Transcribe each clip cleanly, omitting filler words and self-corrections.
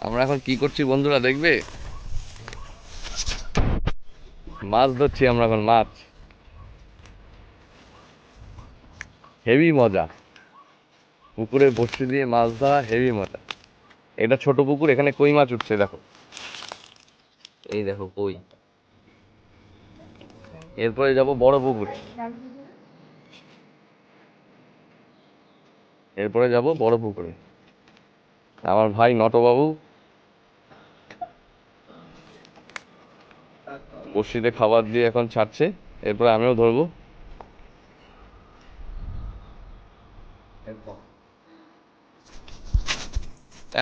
আমরা এখন কি করছি বন্ধুরা দেখবে? মাছ ধরছি আমরা এখন, মাছ। হেভি মজা, পুকুরে বসে দিয়ে মাছ ধরা হেভি মজা। এটা ছোট পুকুর, এখানে কই মাছ উঠছে দেখো, এই দেখো কই। এরপরে যাব বড় পুকুরে, এরপরে যাব বড় পুকুরে। আমার ভাই নটবাবু বড়শিতে খাবার দিয়ে এখন ছাড়ছে, এরপরে আমিও ধরবো।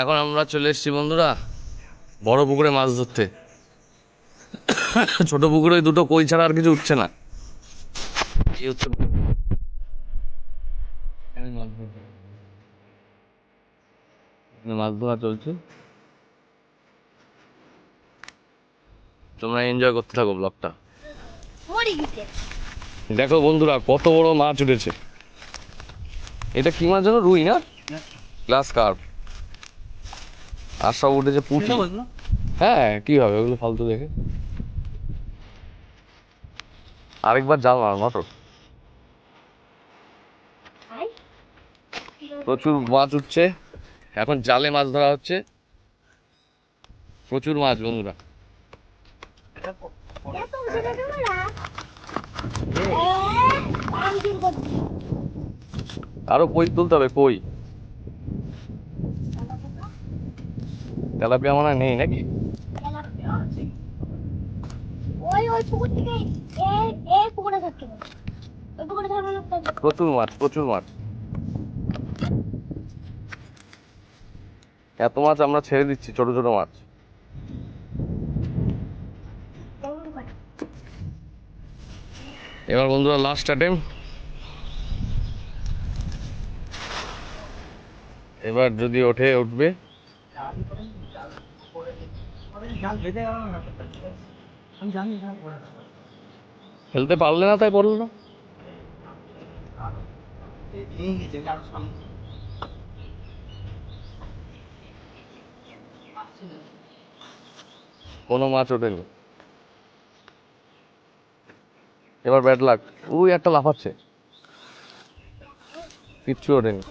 এখন আমরা চলে এসেছি বন্ধুরা বড় পুকুরে মাছ ধরতে। ছোট পুকুরে ওই দুটো কই ছাড়া আর কিছু উঠছে না। এই হচ্ছে মাছ ধরা চলছে, তোমরা এনজয় করতে থাকো ব্লগটা। দেখো বন্ধুরা কত বড় মাছ উঠেছে। এটা কি মাছ জানো? রুই না, গ্লাস কার্প। আর সব উঠেছে পুঁটি। হ্যাঁ কি হবে ওগুলো ফালতু দেখে। আরেকবার জাল মার মটর। প্রচুর মাছ উঠছে, এখন জালে মাছ ধরা হচ্ছে। প্রচুর মাছ বন্ধুরা। আরো কই তুলতে হবে, কই। তেলাপিয়া মনে হয় নেই নাকি? প্রচুর মাছ, প্রচুর মাছ। এত মাছ আমরা ছেড়ে দিচ্ছি, ছোট ছোট মাছ। এবার বন্ধুরা লাস্ট অ্যাটেম্প, এবার যদি ওঠে উঠবে। ফেলতে পারলে না তাই বললো না। কোনো মাছ ওঠেনি। এবার ব্যাড লাক, ওই একটা লাফাচ্ছে, কিচ্ছু ওঠেনি।